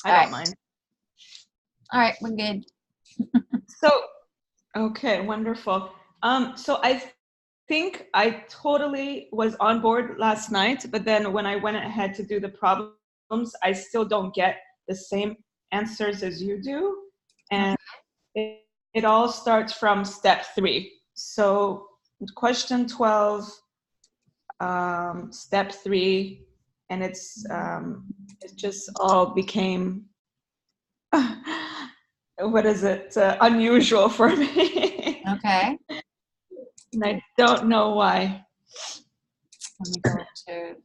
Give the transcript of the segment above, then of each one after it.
I don't mind. All right, we're good. So, okay, wonderful. So I think I totally was on board last night, but then when I went ahead to do the problems, I still don't get the same answers as you do. And it all starts from step 3. So question 12, step 3, and it just all became, what is it, unusual for me. Okay. And I don't know why. Let me go to,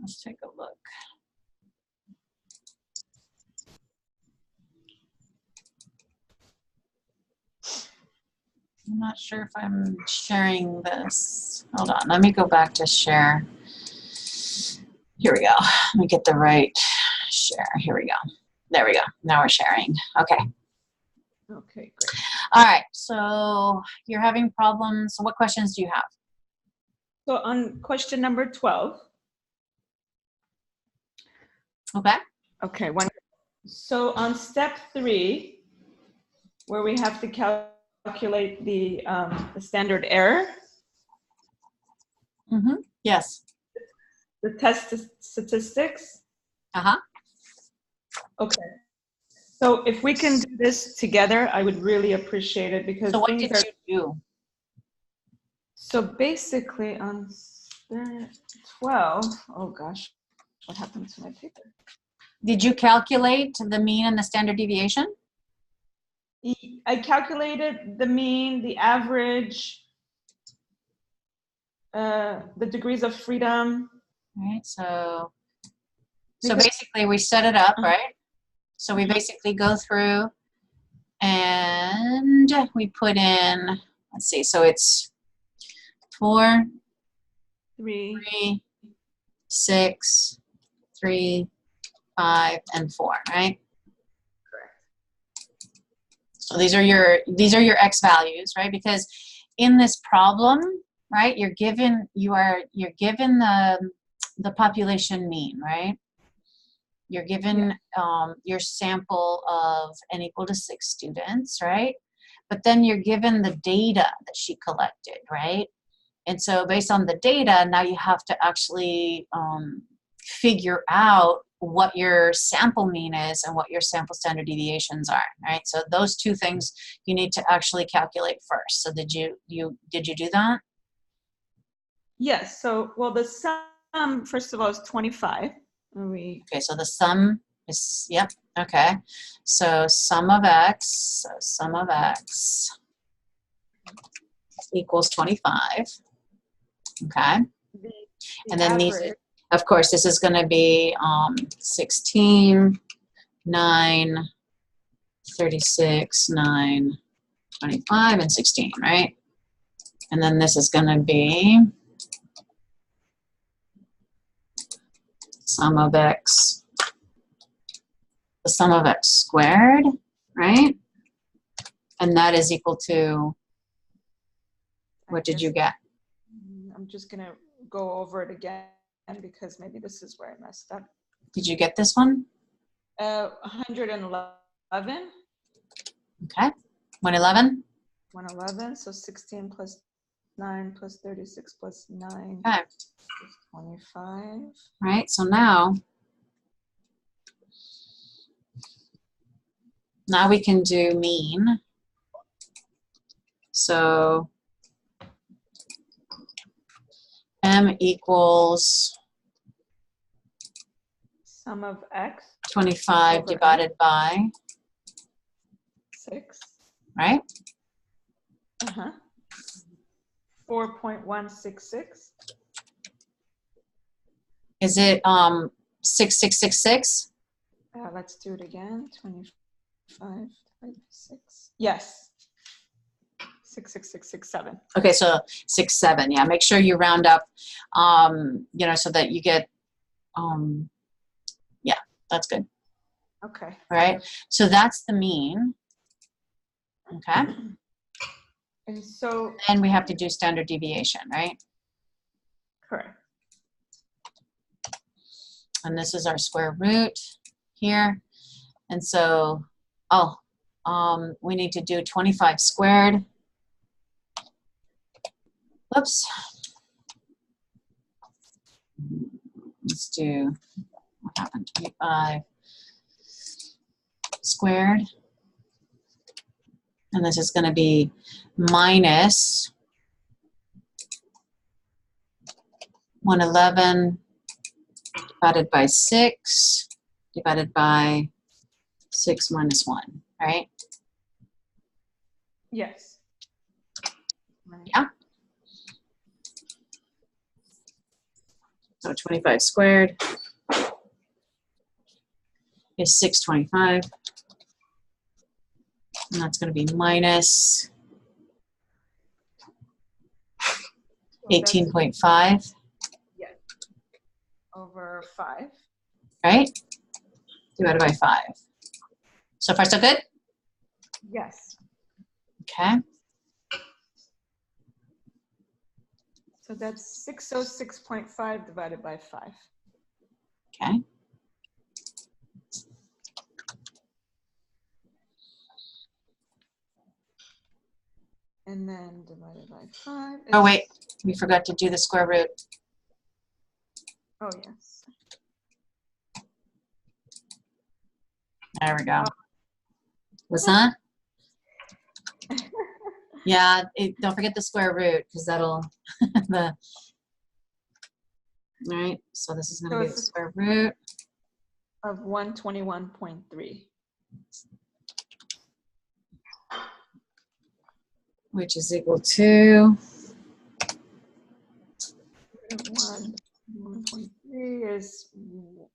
let's take a look. I'm not sure if I'm sharing this. Hold on, let me go back to share. Here we go. Let me get the right share. Here we go. There we go. Now we're sharing. Okay. Okay, great. All right, so you're having problems. So what questions do you have? So on question number 12. Okay. Okay, so on step 3, where we have to calculate the standard error. Mm-hmm. Yes. The test statistics. Uh-huh. Okay. So if we can do this together, I would really appreciate it, because so what did you do? So basically on 12, oh gosh, what happened to my paper? Did you calculate the mean and the standard deviation? I calculated the mean, the average, the degrees of freedom. Right, so basically we set it up, right? So we basically go through and we put in, let's see, so it's 4, 3, 6, 3, 5, and 4, right? Correct. So these are your X values, right? Because in this problem, right, you're given the population mean, right? You're given your sample of n equal to 6 students, right? But then you're given the data that she collected, right? And so based on the data, now you have to actually figure out what your sample mean is and what your sample standard deviations are, right? So those two things you need to actually calculate first. So did you do that? Yes. So, well, the sum, first of all, is 25. Okay, so the sum is, yep, okay. So sum of x equals 25. Okay. And then average. these, of course, this is going to be 16, 9, 36, 9, 25, and 16, right? And then this is going to be sum of x, the sum of x squared, right? And that is equal to, what did you get? I'm just going to go over it again because maybe this is where I messed up. Did you get this one? 111. Okay. 111? 111, so 16 plus 9 plus 36 plus 9 okay. Is 25. Right, so now we can do mean. So m equals sum of x 25 divided by 6. Right? 4.166. Is it 6666? Let's do it again. 25 divided by 6. Yes. 66667. Okay, so 67. Yeah, make sure you round up, you know, so that you get, yeah, that's good. Okay. All right. So that's the mean. Okay. And so. And we have to do standard deviation, right? Correct. And this is our square root here. And so, we need to do 25 squared. Whoops. Let's do, what happened, 25 squared. And this is going to be minus 111 divided by 6 divided by 6 minus 1, right? Yes. Yeah. So 25 squared is 625. And that's going to be minus 18.5. Yes. Over 5. Right? Divided by 5. So far, so good? Yes. Okay. So that's 606.5 divided by 5. Okay. And then divided by 5. Oh, wait. We forgot to do the square root. Oh, yes. There we go. What's that? Yeah, don't forget the square root, because that'll, all right, so this is going to be the square root of 121.3. which is equal to 1.3 is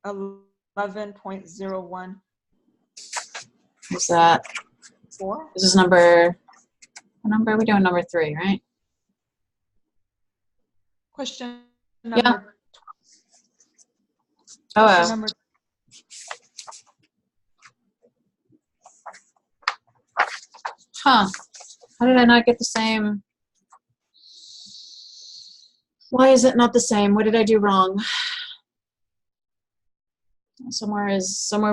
11.01. What's that? 4. This is number, what number are we doing? Number 3, right? Question number. Yeah. Question number. Huh. How did I not get the same? Why is it not the same? What did I do wrong? Somewhere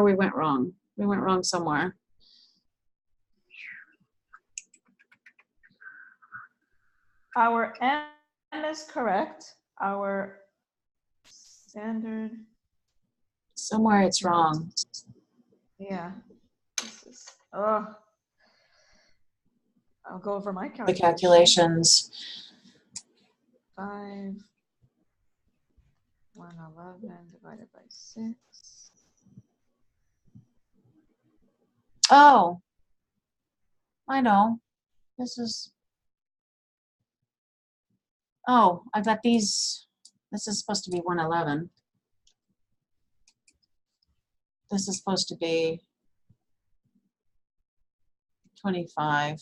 we went wrong. We went wrong somewhere. Our M is correct. Our standard. Somewhere it's wrong. Yeah. This is, oh. I'll go over my calculation. The calculations. 5, 111 divided by 6. Oh, I know. This is, oh, I got these. This is supposed to be 111. This is supposed to be 25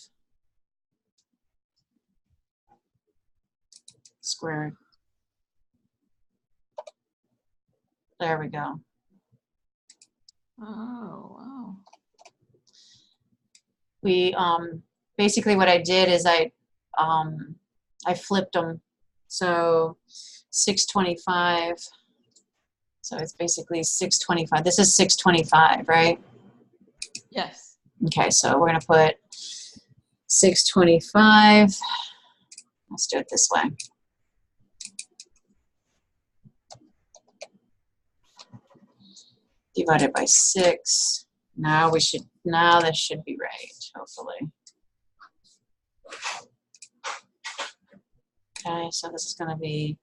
squared. There we go. Oh, wow. We basically what I did is I flipped them. So 625. So it's basically 625. This is 625, right? Yes. Okay, so we're gonna put 625. Let's do it this way. Divided by 6. Now this should be right, hopefully. Okay, so this is gonna be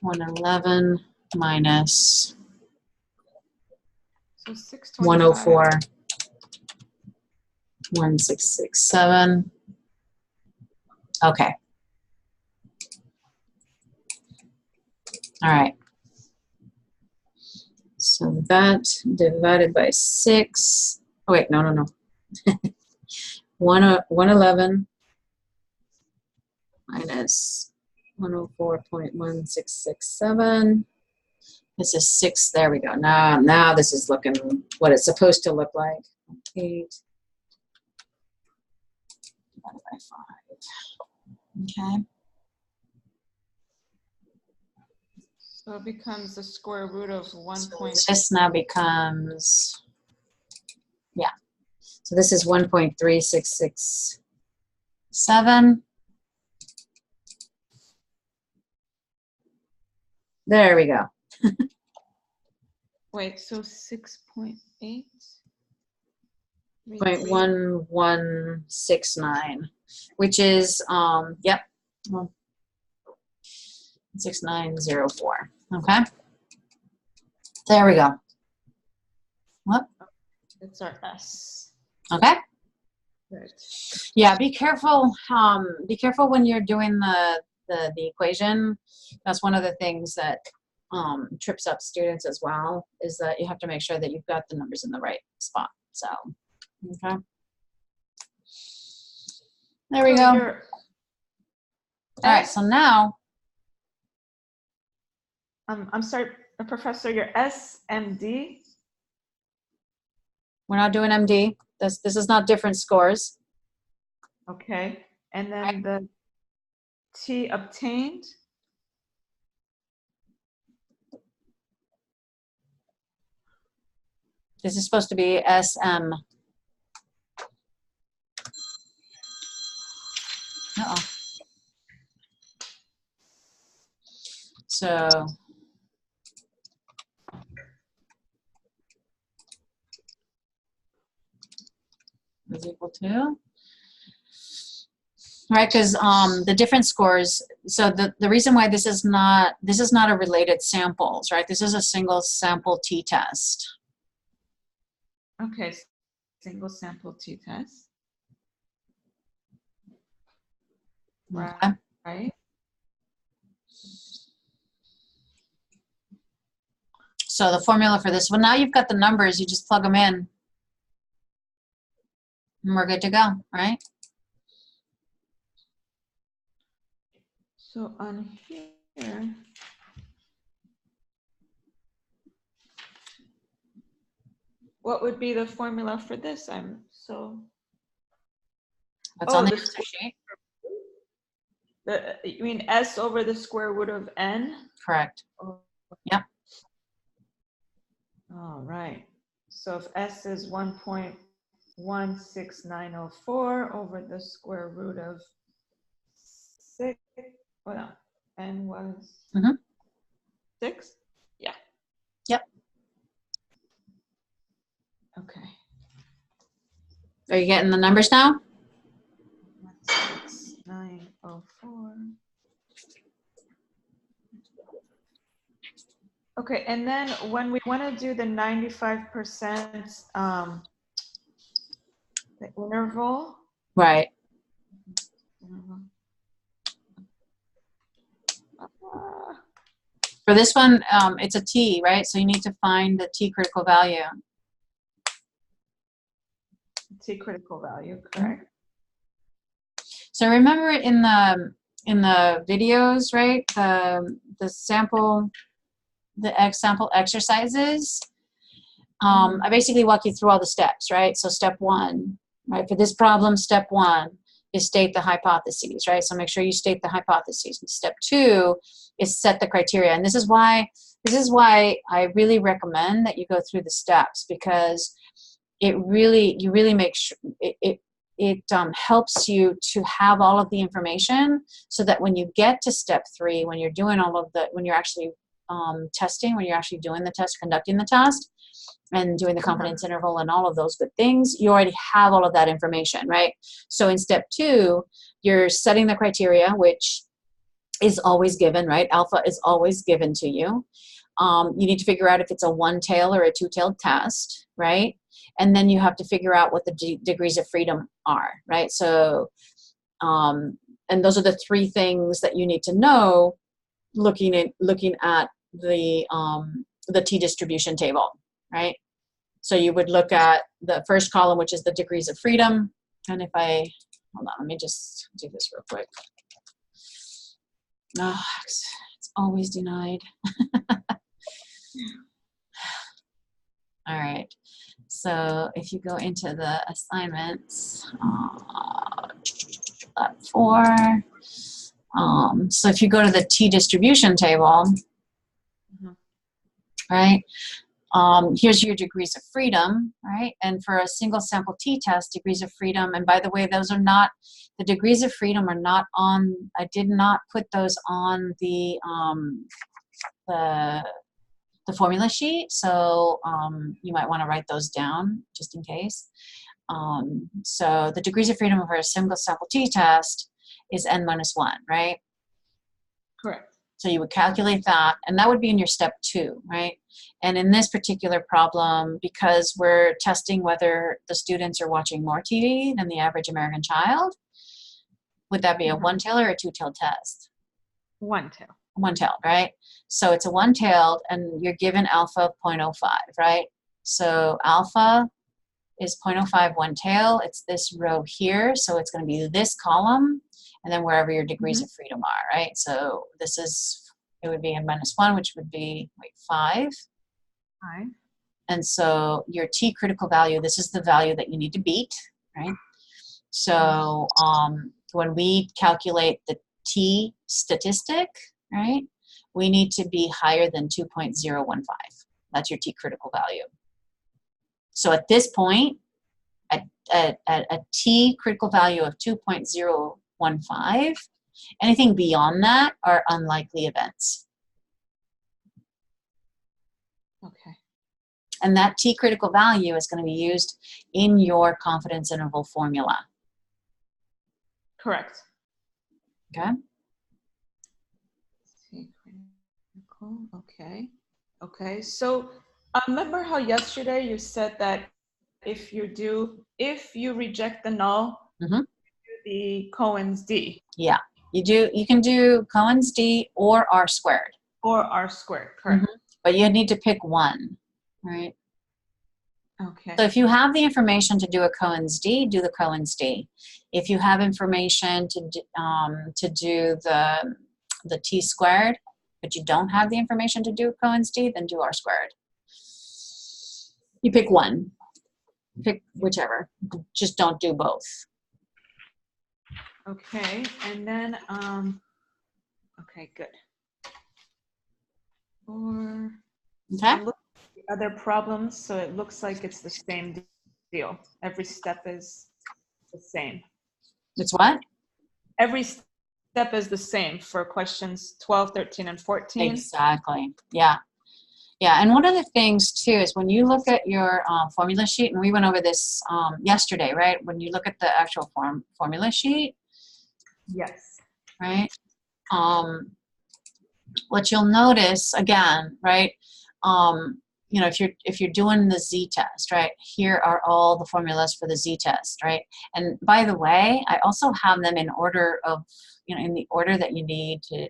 111 minus So 625. 104, 1667. Okay. All right. So that divided by 6. Oh, wait, no. 111 minus 104.1667. This is 6. There we go. Now this is looking what it's supposed to look like. 8 divided by 5. Okay. So it becomes the square root of 1 So point. this now becomes, yeah. So this is 1.3667. There we go. Wait, so 6.8? 0.1169, which is, yep, well, 6904. Okay. There we go. What? It's our S. Okay. Good. Yeah, be careful. Be careful when you're doing the equation. That's one of the things that trips up students as well, is that you have to make sure that you've got the numbers in the right spot. So, okay. There we go. All right, so now. I'm sorry, Professor, your SMD? We're not doing MD. This is not different scores. Okay. And then the T obtained? This is supposed to be SM. Uh-oh. So is equal to, right? Because the different scores. So the reason why this is not a related samples, right? This is a single sample t-test. Okay, single sample t-test. Right. Okay. Right. So the formula for this, well, now you've got the numbers, you just plug them in. And we're good to go, right? So on here, what would be the formula for this? I'm so. What's on the answer sheet? You mean S over the square root of N? Correct. Yep. All right. So if S is 1.16904 over the square root of 6, well, no, N was 6? Yeah. Yep. Okay. Are you getting the numbers now? 16904. Okay, and then when we want to do the 95%, the interval. Right. For this one, it's a T, right? So you need to find the T critical value. T critical value, correct. So remember in the videos, right? The sample, the sample exercises. I basically walk you through all the steps, right? So step 1, right? For this problem, step 1 is state the hypotheses, right? So make sure you state the hypotheses. And step 2 is set the criteria. And this is why I really recommend that you go through the steps, because you really make sure it helps you to have all of the information, so that when you get to step 3, when you're doing when you're actually testing, when you're actually doing the test, conducting the test, and doing the confidence interval and all of those good things, you already have all of that information, right? So in step 2, you're setting the criteria, which is always given, right? Alpha is always given to you. You need to figure out if it's a one-tail or a two-tailed test, right? And then you have to figure out what the degrees of freedom are, right? So, and those are the 3 things that you need to know looking at the T distribution table, right? So you would look at the first column, which is the degrees of freedom. And if hold on, let me just do this real quick. Oh, it's always denied. All right. So if you go into the assignments, lab 4. So if you go to the T distribution table, right? Here's your degrees of freedom, right? And for a single sample t-test, degrees of freedom, and by the way, those are not, the degrees of freedom are not on, I did not put those on the formula sheet, so you might want to write those down just in case. So the degrees of freedom for a single sample t-test is n minus 1, right? Correct. So you would calculate that, and that would be in your step 2, right? And in this particular problem, because we're testing whether the students are watching more TV than the average American child, would that be a one-tailed or a two-tailed test? One-tailed. One-tailed, right? So it's a one-tailed, and you're given alpha of 0.05, right? So alpha is 0.05 one-tail. It's this row here, so it's going to be this column, and then wherever your degrees of freedom are, right? So this is, it would be n minus 1, which would be, 5. 5. And so your t critical value, this is the value that you need to beat, right? So when we calculate the t statistic, right, we need to be higher than 2.015. That's your t critical value. So at this point, at a t critical value of 2.015, anything beyond that are unlikely events. Okay. And that t critical value is going to be used in your confidence interval formula. Correct. Okay. T critical. Okay. Okay. So remember how yesterday you said that if you reject the null, the Cohen's d. Yeah, you can do Cohen's d or r squared. Or r squared, correct. But you need to pick one, right? Okay. So if you have the information to do a Cohen's d, do the Cohen's d. If you have information to do the t squared, but you don't have the information to do Cohen's d, then do r squared. You pick one. Pick whichever. Just don't do both. Okay, and then okay, good. Or Okay. look at the other problems, so it looks like it's the same deal. Every step is the same. It's what? Every step is the same for questions 12, 13, and 14. Exactly. Yeah. Yeah, and one of the things too is when you look at your formula sheet, and we went over this yesterday, right? When you look at the actual formula sheet, yes, right? What you'll notice again, right? You know, if you're doing the z-test, right? Here are all the formulas for the z-test, right? And by the way, I also have them in order of, you know, in the order that you need to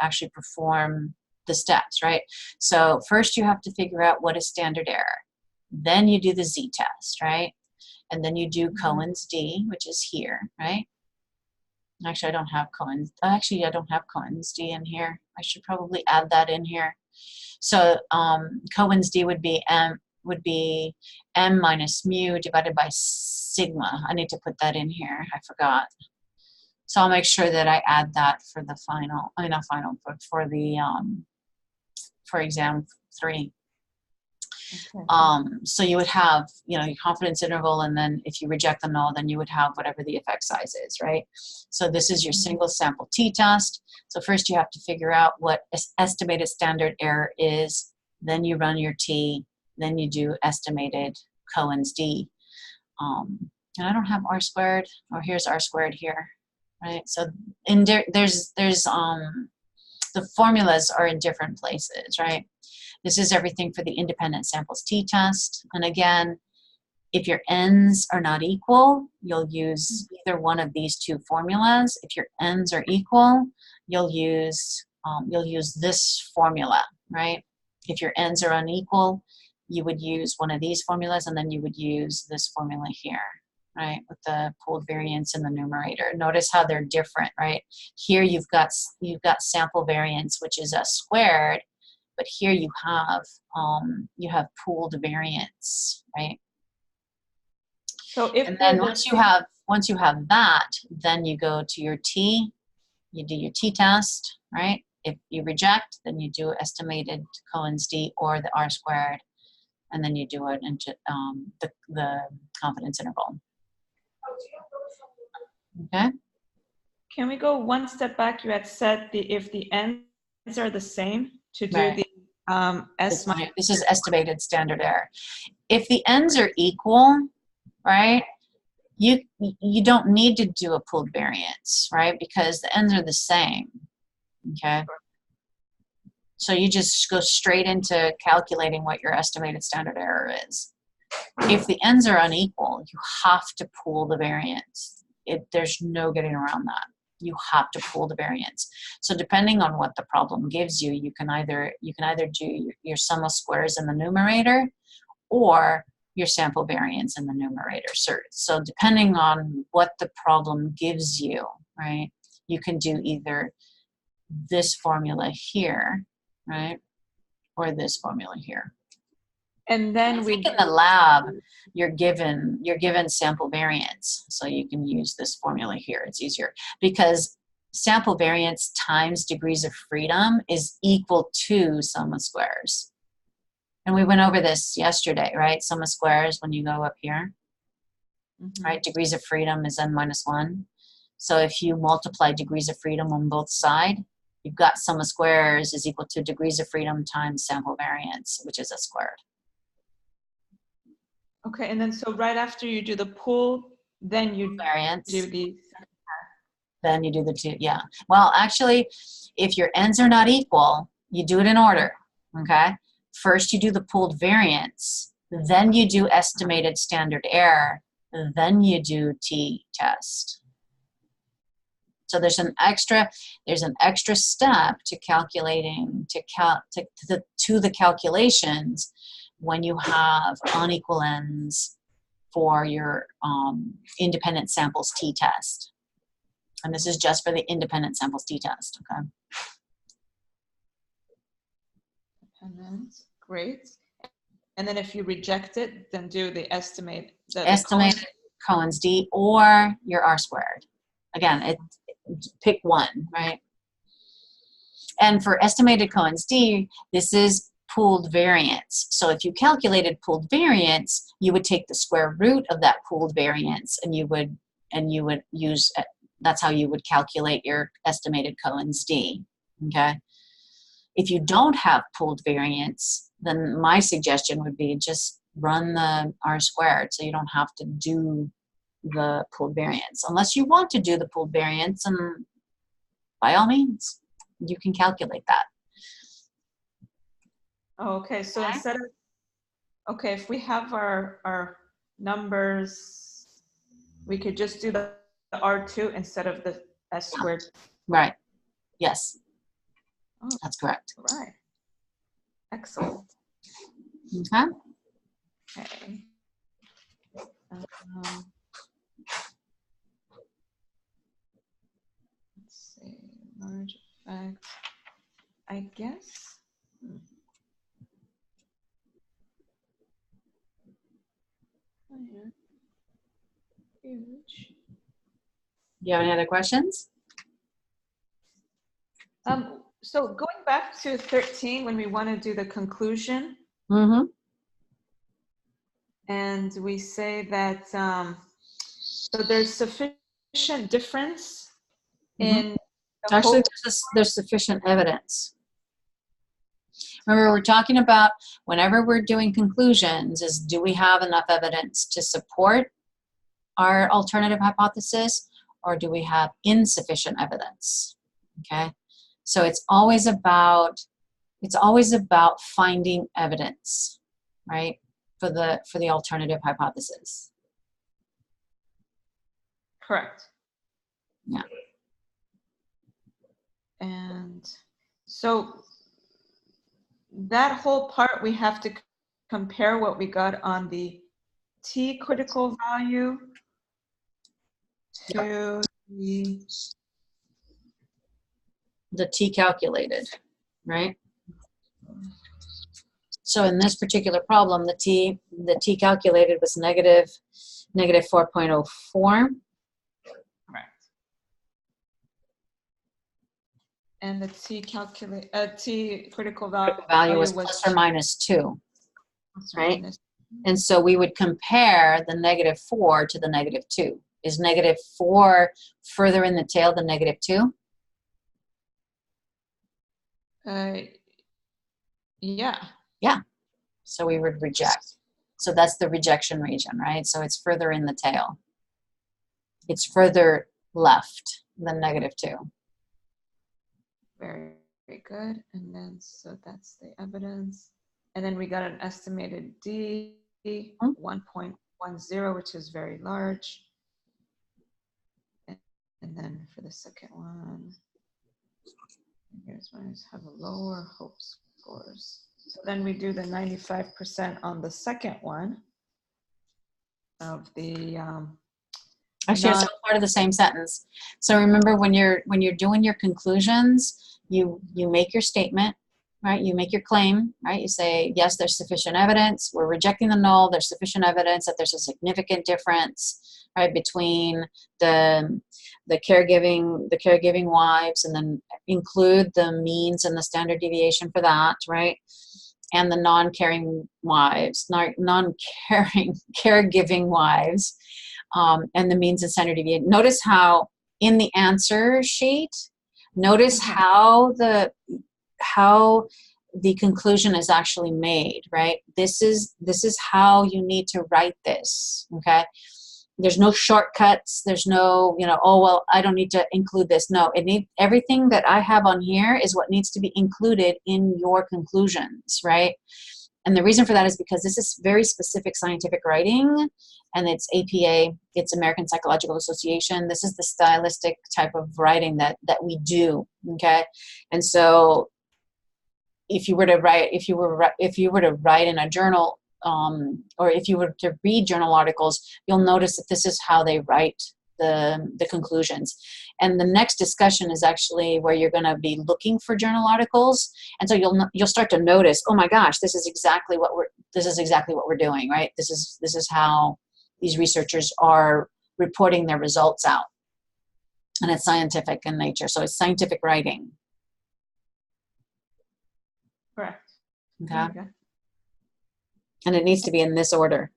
actually perform the steps, right? So first you have to figure out what is standard error. Then you do the z-test, right? And then you do Cohen's d, which is here, right? Actually, I don't have Cohen's. Actually, I don't have Cohen's d in here. I should probably add that in here. So Cohen's d would be m minus mu divided by sigma. I need to put that in here. I forgot. So I'll make sure that I add that for the final. I mean, not final, but for the for exam 3. okay. So you would have, you know, your confidence interval, and then if you reject the null, then you would have whatever the effect size is, right? So this is your single sample t-test. So first you have to figure out what estimated standard error is, then you run your t, then you do estimated Cohen's d. And I don't have r squared, or here's r squared here, right? So in there's the formulas are in different places, right? This is everything for the independent samples t-test. And again, if your n's are not equal, you'll use either one of these two formulas. If your n's are equal, you'll use this formula, right? If your n's are unequal, you would use one of these formulas, and then you would use this formula here, right, with the pooled variance in the numerator. Notice how they're different, right? Here you've got sample variance, which is s squared, but here you have pooled variance, right? So if and then once you have that, then you go to your t, you do your t-test, right? If you reject, then you do estimated Cohen's d or the r squared, and then you do it into the confidence interval. Okay. Can we go one step back? You had said if the ends are the same to do Right. the S minus. This is estimated standard error. If the ends are equal, right, you don't need to do a pooled variance, right, because the ends are the same. Okay. So you just go straight into calculating what your estimated standard error is. If the ends are unequal, you have to pool the variance. There's no getting around that. You have to pool the variance. So depending on what the problem gives you, you can either do your sum of squares in the numerator or your sample variance in the numerator. So depending on what the problem gives you, right, you can do either this formula here, right, or this formula here. And then we in the lab, you're given sample variance, so you can use this formula here. It's easier because sample variance times degrees of freedom is equal to sum of squares. And we went over this yesterday, right? Sum of squares when you go up here, right? Degrees of freedom is n minus 1. So if you multiply degrees of freedom on both sides, you've got sum of squares is equal to degrees of freedom times sample variance, which is s squared. Okay, and then so right after you do the pool, then you Variance. do the. Then you do the two, yeah. Well, actually, if your ends are not equal, you do it in order, okay? First, you do the pooled variance, then you do estimated standard error, then you do t-test. So there's an extra step to calculating, to the calculations when you have unequal ends for your independent samples t-test. And this is just for the independent samples t-test, okay? Independent, great. And then if you reject it, then do the estimate. Estimate Cohen's d or your r squared. Again, pick one, right? And for estimated Cohen's d, this is pooled variance. So if you calculated pooled variance, you would take the square root of that pooled variance, and you would use. That's how you would calculate your estimated Cohen's d. Okay. If you don't have pooled variance, then my suggestion would be just run the r squared, so you don't have to do the pooled variance. Unless you want to do the pooled variance, and by all means, you can calculate that. Okay, so instead of, okay, if we have our numbers, we could just do the R2 instead of the S squared. Right. Yes. Oh, that's correct. right. Excellent. Okay. Okay. Let's see, large effect. I guess. Oh, yeah. Huge. Do you have any other questions? So going back to 13, when we want to do the conclusion, and we say that so there's sufficient difference in the Actually, there's sufficient evidence. Remember, we're talking about whenever we're doing conclusions is, do we have enough evidence to support our alternative hypothesis, or do we have insufficient evidence? Okay, so it's always about finding evidence, right, for the alternative hypothesis. Correct. Yeah. And so that whole part, we have to compare what we got on the T critical value to the T calculated, right? So in this particular problem, the T calculated was negative 4.04. Correct. And the T critical Value was was plus or minus 2, plus or right? minus. And so we would compare the -4 to the -2. Is -4 further in the tail than -2? Yeah. Yeah. So we would reject. So that's the rejection region, right? So it's further in the tail. It's further left than -2. Very, very good. And then, so that's the evidence. And then we got an estimated D, 1.10, which is very large. And then for the second one, here's one is have a lower hope scores. So then we do the 95% on the second one of the Actually, it's all part of the same sentence. So remember, when you're doing your conclusions, you make your statement, right? You make your claim, right? You say, yes, there's sufficient evidence. We're rejecting the null. There's sufficient evidence that there's a significant difference, right, between the caregiving wives, and then include the means and the standard deviation for that, right? And the non-caring wives, caregiving wives. And the means and standard deviation. Notice how in the answer sheet, notice how the conclusion is actually made, right? This is how you need to write this, okay? There's no shortcuts. There's no, oh, well, I don't need to include this. No, everything that I have on here is what needs to be included in your conclusions, right? And the reason for that is because this is very specific scientific writing, and it's APA, it's American Psychological Association. This is the stylistic type of writing that we do, okay? And so if you were to write in a journal, or if you were to read journal articles, you'll notice that this is how they write the conclusions. And the next discussion is actually where you're going to be looking for journal articles, and so you'll start to notice, oh my gosh, this is exactly what we're doing, right? This is how these researchers are reporting their results out, and it's scientific in nature, so it's scientific writing. Correct. Okay. And it needs to be in this order.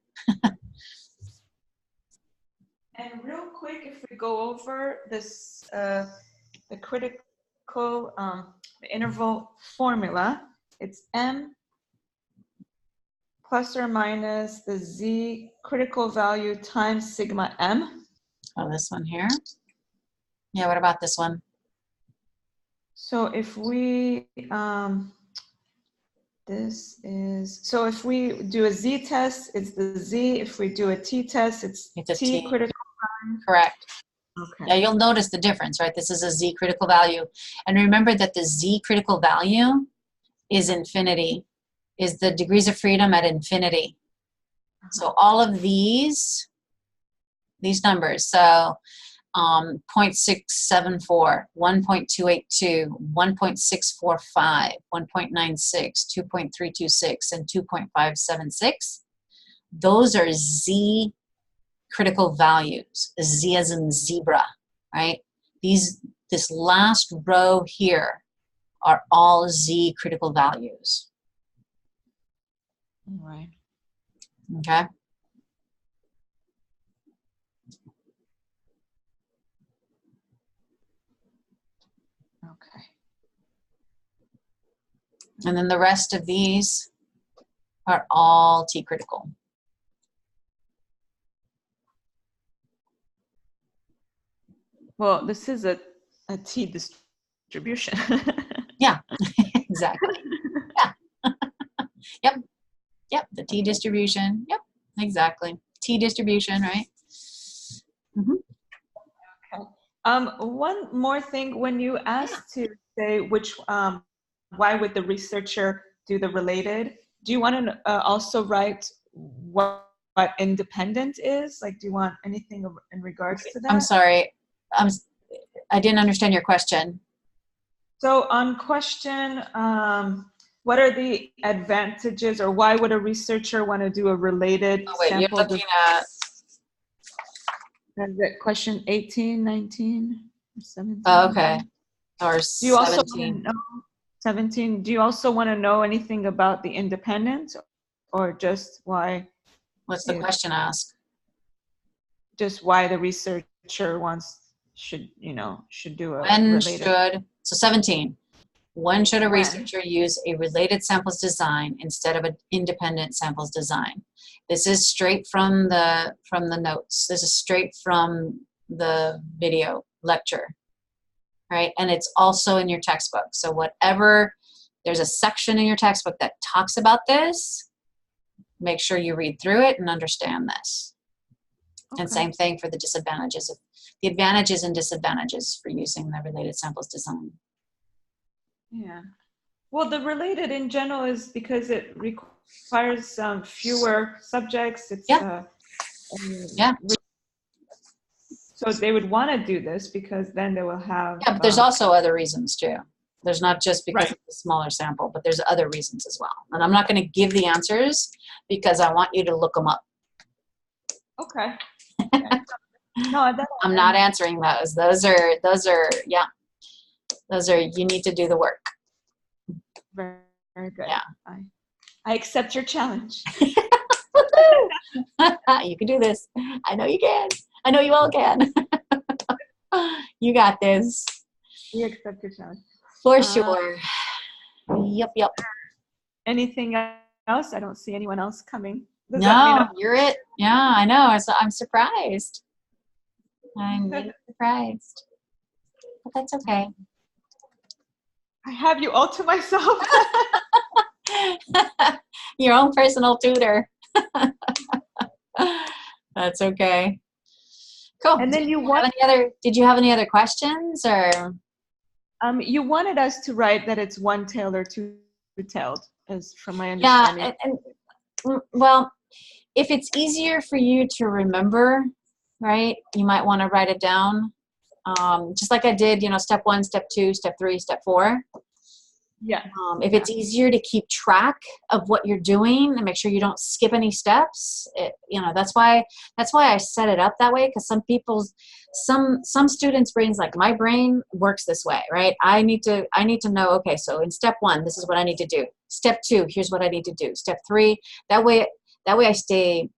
And real quick, if we go over this, the critical interval formula, it's M plus or minus the Z critical value times sigma M. Oh, this one here? Yeah, what about this one? So if we, if we do a Z test, it's the Z. If we do a T test, it's a T critical. Correct. Okay. Yeah, you'll notice the difference, right? This is a Z critical value. And remember that the Z critical value is infinity, is the degrees of freedom at infinity. So all of these numbers, so 0.674, 1.282, 1.645, 1.96, 2.326, and 2.576, those are Z critical values, Z as in zebra, right? This last row here are all Z critical values. All right. Okay. Okay. And then the rest of these are all T critical. Well, this is a T distribution. Yeah, exactly. Yeah. Yep, the T distribution. Yep, exactly. T distribution, right? Okay. One more thing, when you asked to say why would the researcher do the related, do you want to also write what independent is? Like, do you want anything in regards to that? I'm sorry. I didn't understand your question. So on question, what are the advantages, or why would a researcher want to do a related sample? You're looking at... Is it question 18, 19, or 17? Oh, okay. Or Do you also want to 17. know 17? Do you also want to know anything about the independent, or just why? What's the question ask? Just why the researcher should do a When related. should, so 17. When should a When? researcher use a related samples design instead of an independent samples design? This is straight from the notes. This is straight from the video lecture, right? And it's also in your textbook. So whatever, there's a section in your textbook that talks about this. Make sure you read through it and understand this. Okay. And same thing for the disadvantages, the advantages and disadvantages for using the related samples design. Yeah. Well, the related in general is because it requires fewer subjects. It's Yeah. Yeah. So they would want to do this because then they will have. Yeah, but there's also other reasons too. There's not just because Right. it's a smaller sample, but there's other reasons as well. And I'm not going to give the answers because I want you to look them up. Okay. No, I'm not answering those. Those are, yeah. Those are, you need to do the work. very, very good. Yeah. I accept your challenge. You can do this. I know you can. I know you all can. You got this. We accept your challenge. For sure. Yep. Anything else? I don't see anyone else coming. Does that No, mean you're it. Yeah, I know. I'm surprised. I'm really surprised. But that's okay. I have you all to myself? Your own personal tutor. That's okay. Cool. And then did you have any other questions or? You wanted us to write that it's one-tailed or two-tailed, as from my understanding. Yeah, and well, if it's easier for you to remember, right, you might want to write it down. Just like I did, step 1, step 2, step 3, step 4. Yeah. If it's easier to keep track of what you're doing and make sure you don't skip any steps, that's why I set it up that way. Because some students' brains, like my brain, works this way, right? I need to know. Okay, so in step 1, this is what I need to do. Step 2, here's what I need to do. Step 3, that way I stay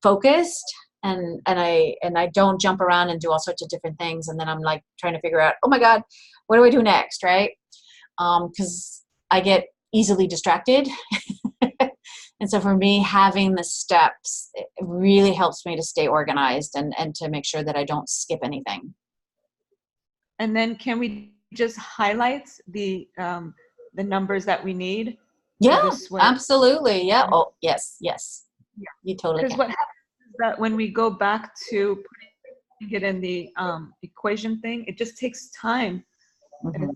focused. And I don't jump around and do all sorts of different things. And then I'm like trying to figure out, oh my God, what do I do next, right? Because I get easily distracted. And so for me, having the steps, it really helps me to stay organized and to make sure that I don't skip anything. And then can we just highlight the numbers that we need? Yeah, absolutely. Yeah. Oh, yes. Yeah. You totally can. Because what happens is that when we go back to putting it in the equation thing, it just takes time. Mm-hmm.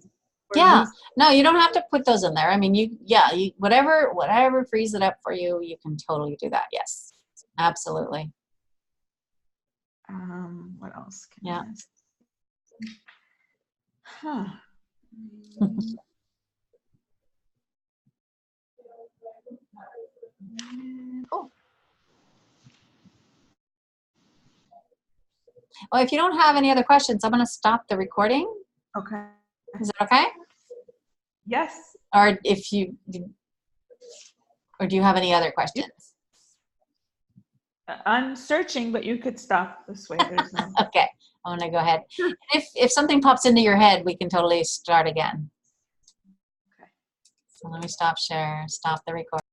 Yeah, no, you don't have to put those in there. I mean, whatever frees it up for you, you can totally do that. Yes, absolutely. What else? Yeah. Huh. Cool. Well, if you don't have any other questions, I'm going to stop the recording. Okay. Is that okay? Yes. Or do you have any other questions? I'm searching, but you could stop this way. There's no. Okay, I'm going to go ahead. If something pops into your head, we can totally start again. Okay. So let me stop share, stop the recording.